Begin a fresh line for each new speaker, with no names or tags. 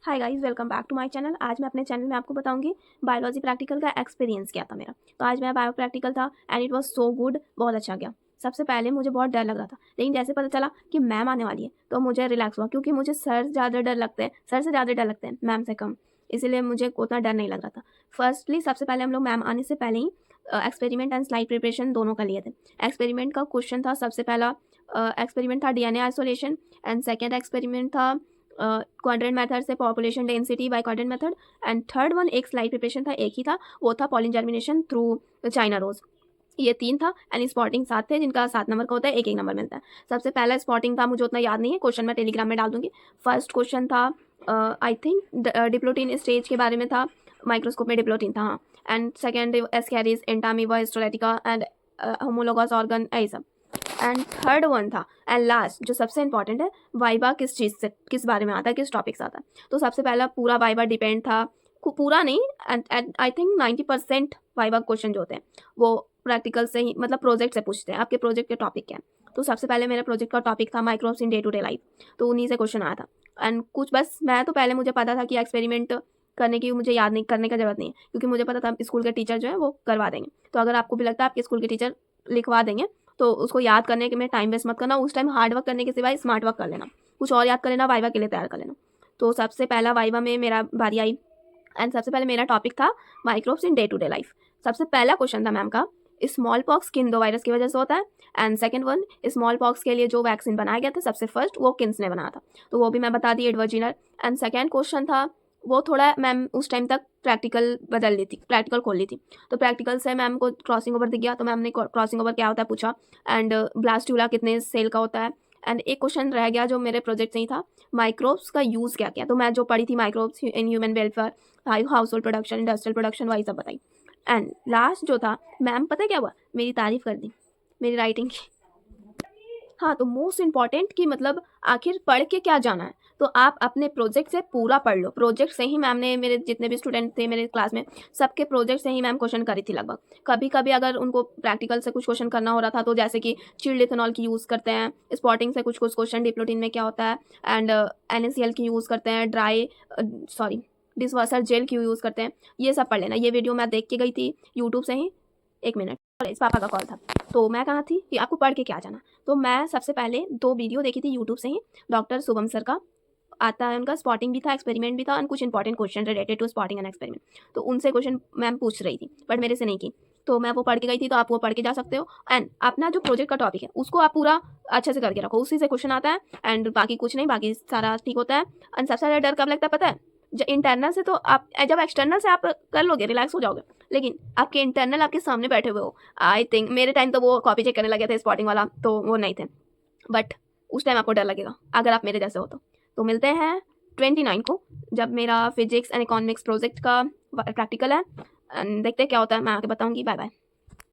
Hi guys, welcome back to my channel. आज मैं अपने चैनल में आपको बताऊंगी बायोलॉजी प्रैक्टिकल का एक्सपीरियंस क्या था मेरा। तो आज मेरा बायो प्रैक्टिकल था and it was so good, बहुत अच्छा गया। सबसे पहले मुझे बहुत डर लग रहा था, लेकिन जैसे पता चला कि मैम आने वाली है तो मुझे रिलैक्स हुआ, क्योंकि मुझे सर ज़्यादा डर लगते हैं, सर से ज़्यादा डर लगते हैं, मैम से कम। इसीलिए मुझे उतना डर नहीं लग रहा था। फर्स्टली सबसे पहले हम लोग मैम आने से पहले ही एक्सपेरिमेंट एंड स्लाइड प्रिपरेशन दोनों का लिए थे। एक्सपेरिमेंट का क्वेश्चन था, सबसे पहला एक्सपेरिमेंट था DNA isolation and second experiment था क्वाड्रेंट मेथड से population density by quadrant method and third one एक स्लाइड प्रिपरेशन था, एक ही था, वो था pollen germination through China rose. ये 3 था एंड स्पॉटिंग 7 थे, जिनका 7 नंबर का होता है, एक नंबर मिलता है। सबसे पहला स्पॉटिंग था, मुझे उतना याद नहीं है, क्वेश्चन मैं टेलीग्राम में डाल दूंगी। फर्स्ट क्वेश्चन था आई थिंक डिप्लोटीन स्टेज के बारे में था, माइक्रोस्कोप में डिप्लोटीन था, हाँ। And second Ascaris, Entamoeba, histolytica and homologous organ, यही सब। एंड थर्ड वन था एंड लास्ट जो सबसे इंपॉर्टेंट है, वाइवा किस चीज़ से, किस बारे में आता है, किस टॉपिक से आता है। तो सबसे पहला पूरा वाइवा डिपेंड था, पूरा नहीं, आई थिंक 90% वाइवा क्वेश्चन जो होते हैं वो प्रैक्टिकल से ही, मतलब प्रोजेक्ट से पूछते हैं, आपके प्रोजेक्ट के टॉपिक क्या है। तो सबसे पहले मेरा प्रोजेक्ट का टॉपिक था microbes in day to day life, तो उन्हीं से क्वेश्चन आया था। एंड कुछ बस मैं तो पहले मुझे पता था कि एक्सपेरिमेंट करने की मुझे याद नहीं करने का जरूरत नहीं है, क्योंकि मुझे पता था स्कूल के टीचर जो है वो करवा देंगे। तो अगर आपको भी लगता है आपके स्कूल के टीचर लिखवा देंगे तो उसको याद करने के में टाइम वेस्ट मत करना, उस टाइम हार्ड वर्क करने के सिवाय स्मार्ट वर्क कर लेना, कुछ और याद कर लेना, वाइवा के लिए तैयार कर लेना। तो सबसे पहला वाइवा में मेरा बारी आई एंड सबसे पहले मेरा टॉपिक था microbes in day to day life. सबसे पहला क्वेश्चन था मैम का, स्मॉल पॉक्स किन 2 वायरस की वजह से होता है, and second one small pox के लिए जो वैक्सीन बनाया गया था सबसे फर्स्ट, वो किन्स ने बनाया था, तो वो भी मैं बता दी, Edward Jenner. And second question था, वो थोड़ा मैम उस टाइम तक प्रैक्टिकल बदल ली थी, प्रैक्टिकल खोल ली थी, तो प्रैक्टिकल से मैम को क्रॉसिंग ओवर दिख गया, तो मैम ने क्रॉसिंग ओवर क्या होता है पूछा, एंड ब्लास्टूला कितने सेल का होता है। एंड एक क्वेश्चन रह गया जो मेरे प्रोजेक्ट से ही था, माइक्रोब्स का यूज़ क्या क्या, तो मैं जो पढ़ी थी microbes in human welfare, house hold production, industrial production, वही सब बताई। एंड लास्ट जो था, मैम पता है क्या हुआ, मेरी तारीफ कर दी मेरी राइटिंग की। हाँ, तो मोस्ट इम्पॉर्टेंट कि मतलब आखिर पढ़ के क्या जाना है, तो आप अपने प्रोजेक्ट से पूरा पढ़ लो। प्रोजेक्ट से ही मैम ने, मेरे जितने भी स्टूडेंट थे मेरे क्लास में, सबके प्रोजेक्ट से ही मैम क्वेश्चन करी थी लगभग। कभी कभी अगर उनको प्रैक्टिकल से कुछ क्वेश्चन करना हो रहा था, तो जैसे कि चिल्ड इथेनॉल की यूज़ करते हैं, स्पॉटिंग से कुछ कुछ क्वेश्चन, डिप्लोटीन में क्या होता है, एंड NaCl की यूज़ करते हैं, डिशवाशर जेल की यूज़ करते हैं, ये सब पढ़ लेना। ये वीडियो मैं देख के गई थी यूट्यूब से ही। एक मिनट, इस पापा का कॉल था। तो मैं कहाँ थी कि आपको पढ़ के क्या जाना, तो मैं सबसे पहले 2 वीडियो देखी थी यूट्यूब से ही। डॉक्टर शुभम सर का आता है, उनका स्पॉटिंग भी था, एक्सपेरिमेंट भी था, और कुछ important question related to spotting and experiment, तो उनसे क्वेश्चन मैम पूछ रही थी, बट मेरे से नहीं की, तो मैं वो पढ़ के गई थी, तो आप वो पढ़ के जा सकते हो। एंड अपना जो प्रोजेक्ट का टॉपिक है उसको आप पूरा अच्छे से करके रखो, उसी से क्वेश्चन आता है, एंड बाकी कुछ नहीं, बाकी सारा ठीक होता है। एंड सबसे ज़्यादा डर कब लगता है पता है, जब इंटरनल से, तो आप जब एक्सटर्नल से आप कर लोगे रिलैक्स हो जाओगे, लेकिन आपके इंटरनल आपके सामने बैठे हुए हो। आई थिंक मेरे टाइम तो वो कॉपी चेक करने लगे थे स्पॉटिंग वाला, तो वो नहीं थे, बट उस टाइम आपको डर लगेगा अगर आप मेरे जैसे हो तो मिलते हैं 29 को, जब मेरा फिजिक्स एंड इकोनॉमिक्स प्रोजेक्ट का प्रैक्टिकल है, एंड देखते हैं क्या होता है, मैं आके बताऊंगी। Bye bye.